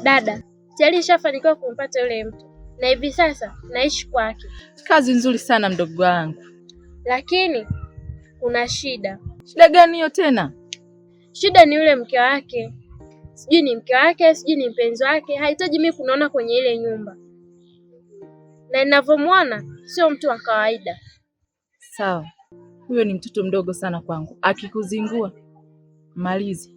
Dada, tayari nishafanikiwa kumpata yule mtu na hivi sasa naishi kwake. Kazi nzuri sana mdogo wangu. Lakini kuna shida. Shida gani hiyo tena? Shida ni yule mke wake. Sijui ni mke wake, sijui ni mpenzi wake, hahitaji mimi kunaona kwenye ile nyumba. Na ninavyomwona sio mtu wa kawaida. Sawa. Huyo ni mtoto mdogo sana kwangu. Akikuzingua malizi.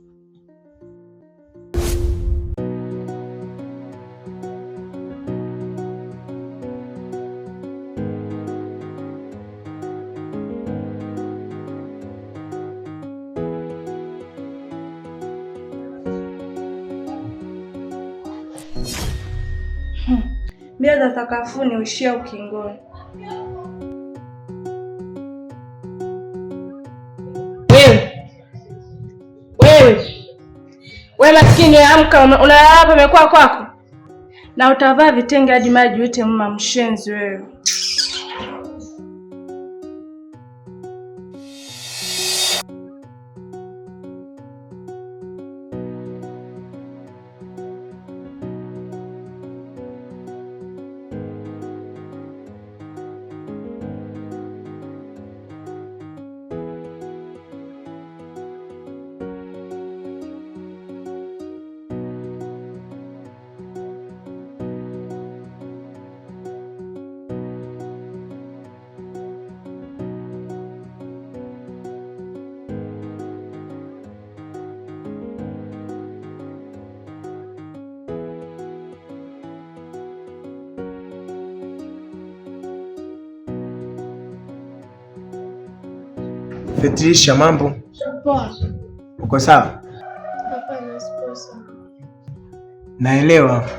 Mbio za sakafuni uishia ukingoni. Wewe maskini, amka, unalala hapa imekuwa kwako. Na utavaa vitenge hadi maji yote mama mshenzi wewe. Fetrisha, mambo? Poa. Uko sawa? Hapana, sipo sawa. Naelewa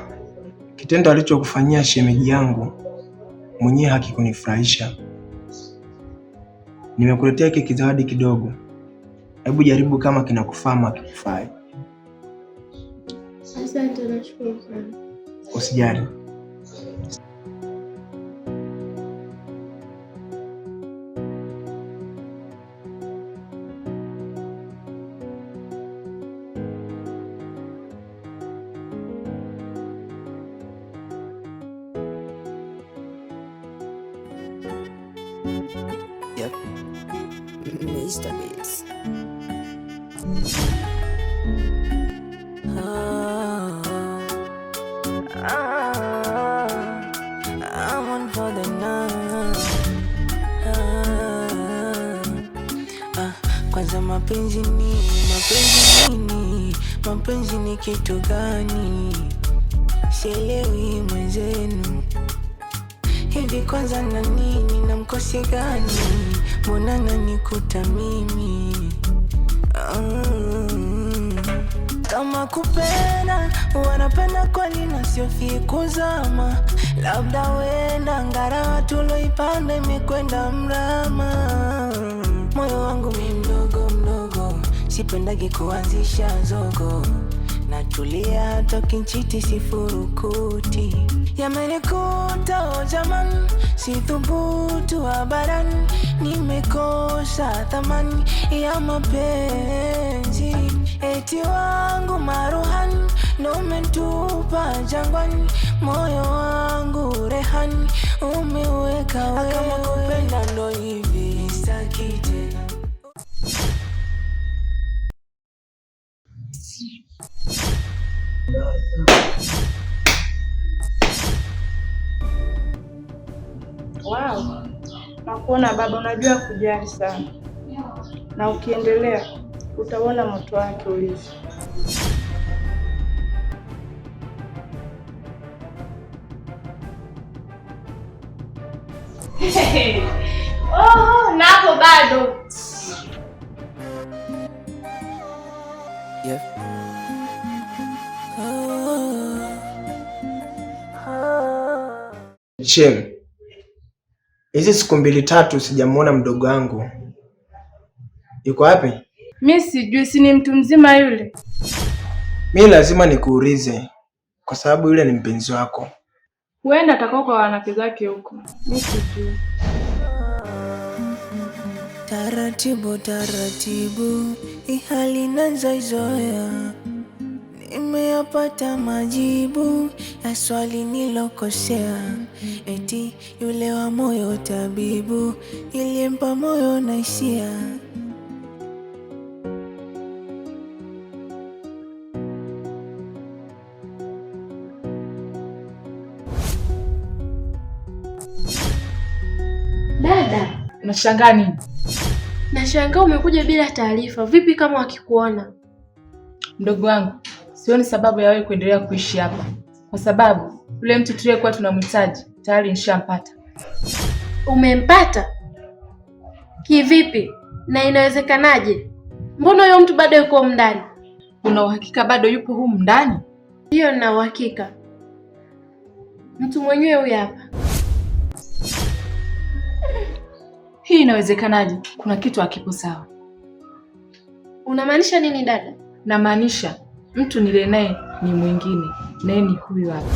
kitendo alichokufanyia shemeji yangu mwenyewe hakikunifurahisha. Nimekuletea hiki kizawadi kidogo. Hebu jaribu kama kinakufaa ama kikufai. Asante, nashukuru sana. Usijali. Yep. Mr. Beats. I'm on for the night. Kwanza mapenzi ni kitu gani? Sielewi mwenzenu. Hivi kwanza na nini na mkosi gani? Mbona nanikuta mimi? Kama kupenda, wanapenda kweli na sio kuzama. Labda wenda ngara tuloipanda imekwenda mrama. Moyo wangu mi mdogo, sipendagi kuanzisha zogo. Natulia toki nchiti sifurukuti. Yamenikuta jamani, sithubutu abadan. Nimekosa thamani ya mapenzi. Eti wangu maruhani, ndo umetupa jangwani. Moyo wangu rehani, umeweka wewe. Kama kupenda ndo hivi, sitaki tena. Wow. Nakuona baba, unajua kujali sana. Na ukiendelea utaona moto wake ulivyo. Oh, napo bado. Yep. Shem, hizi siku 2-3 sijamuona mdogo wangu. Yuko wapi? Mimi sijui, si ni mtu mzima yule. Mimi lazima nikuulize kwa sababu yule ni mpenzi wako. Huenda atakao kwa wanawake zake huko. Mimi sijui. Taratibu taratibu, ihali nazoizoea, nimeyapata majibu ya swali nilokosea. Eti yule wa moyo tabibu, ilimpa moyo na hisia. Dada, Unashangaa nini? nashangaa umekuja bila taarifa. Vipi kama wakikuona? Mdogo wangu, sioni sababu ya wewe kuendelea kuishi hapa, kwa sababu yule mtu tuliyekuwa tunamhitaji tayari nishampata. Umempata? Kivipi? Na inawezekanaje? Mbona huyo mtu bado yuko ndani? Una uhakika bado yupo humu ndani? Ndiyo, na uhakika. Mtu mwenyewe huyu hapa. Hii inawezekanaje? Kuna kitu hakipo sawa. Unamaanisha nini dada? Namaanisha mtu nile naye ni mwingine, naye ni huyu hapa.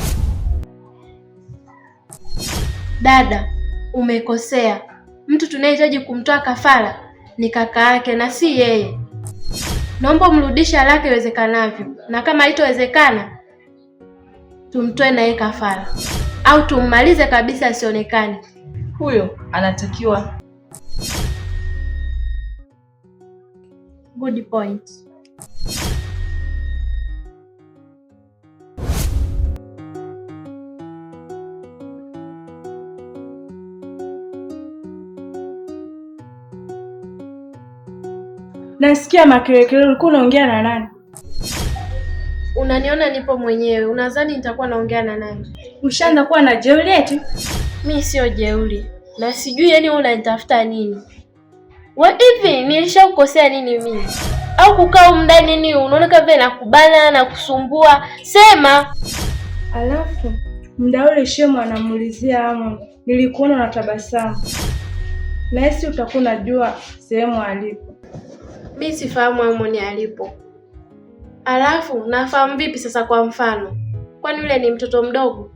Dada, umekosea. Mtu tunayehitaji kumtoa kafara ni kaka yake na si yeye. Naomba umrudishe haraka iwezekanavyo, na kama haitowezekana tumtoe naye kafara au tummalize kabisa asionekane. Huyo anatakiwa. Good point. Nasikia makelele. Ulikuwa unaongea na nani? Unaniona nipo mwenyewe, unadhani nitakuwa naongea na nani? Ushaanza kuwa na jeuri eti? Mimi sio jeuri na sijui yani wewe unanitafuta nini. Wewe hivi nilishakukosea nini mimi? Au kukaa huko ndani nini unaona kama vile nakubana na kusumbua? Sema. Alafu muda ule shemu anamuulizia Amo, nilikuona na tabasamu. Na hisi utakuwa unajua sehemu alipo. Mimi sifahamu Amo ni alipo. Alafu nafahamu vipi sasa kwa mfano? Kwani yule ni mtoto mdogo?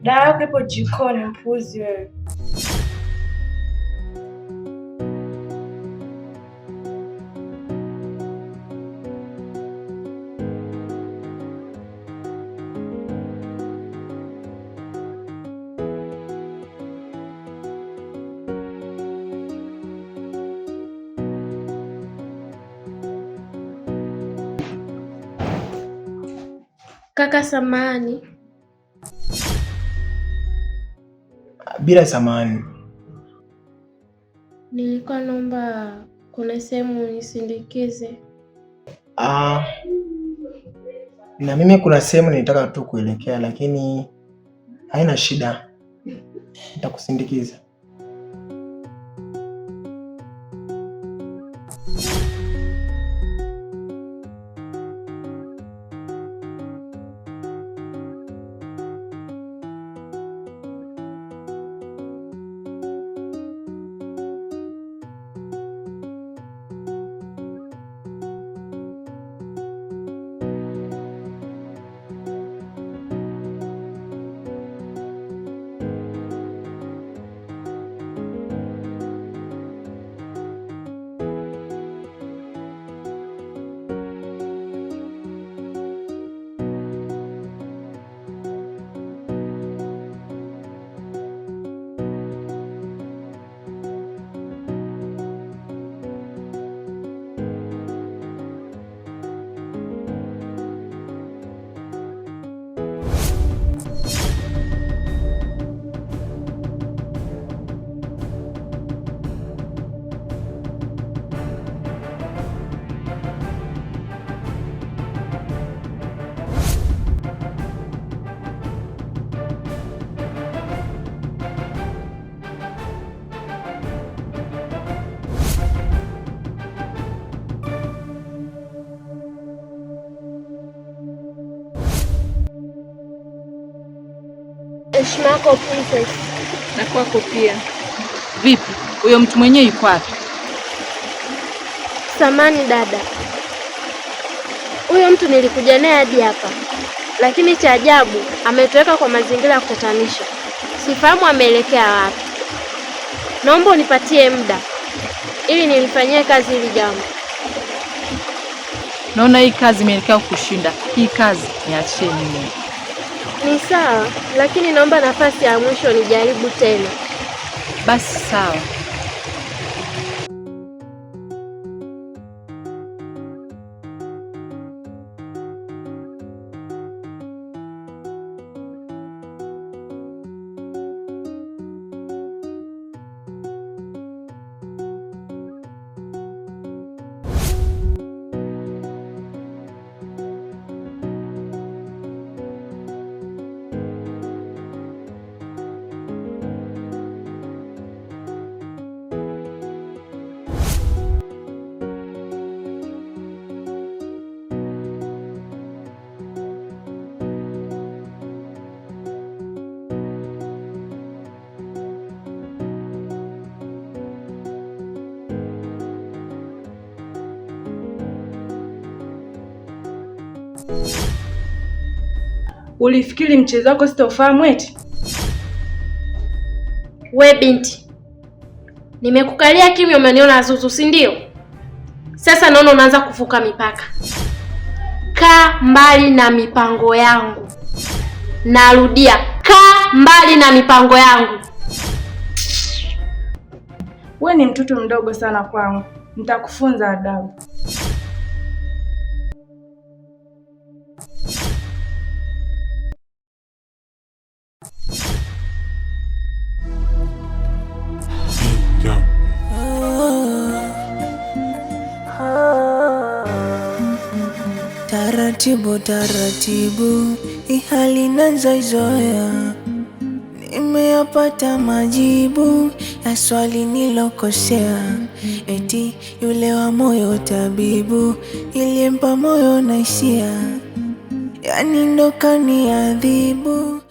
Dawa yako ipo jikoni, mpuzi wewe. Kaka samani. Bila samani. Nilikuwa naomba kuna sehemu nisindikize. Na mimi kuna sehemu nilitaka tu kuelekea, lakini haina shida. Nitakusindikiza. Heshima yako princess. Na kwako pia. Vipi? Huyo mtu mwenyewe yuko wapi? Samani dada. Huyo mtu nilikuja naye hadi hapa. Lakini cha ajabu ametoweka kwa mazingira ya kutatanisha. Sifahamu ameelekea wapi. Naomba unipatie muda ili nilifanyie kazi hili jambo. Naona hii kazi imeelekea kushinda. Hii kazi niachie mimi. Ni sawa, lakini naomba nafasi ya mwisho nijaribu tena. Basi sawa. Ulifikiri mchezo wako sitaufahamu eti? We binti, nimekukalia kimya, umeniona zuzu, si ndio? Sasa naona unaanza kuvuka mipaka. Kaa mbali na mipango yangu. Narudia, kaa mbali na mipango yangu. We ni mtoto mdogo sana kwangu, nitakufunza adabu. Taratibu taratibu, ihali nazoizoea, nimeyapata majibu ya swali nilokosea. Eti yule wa moyo tabibu, ilimpa moyo na hisia, yani ndo kaniadhibu.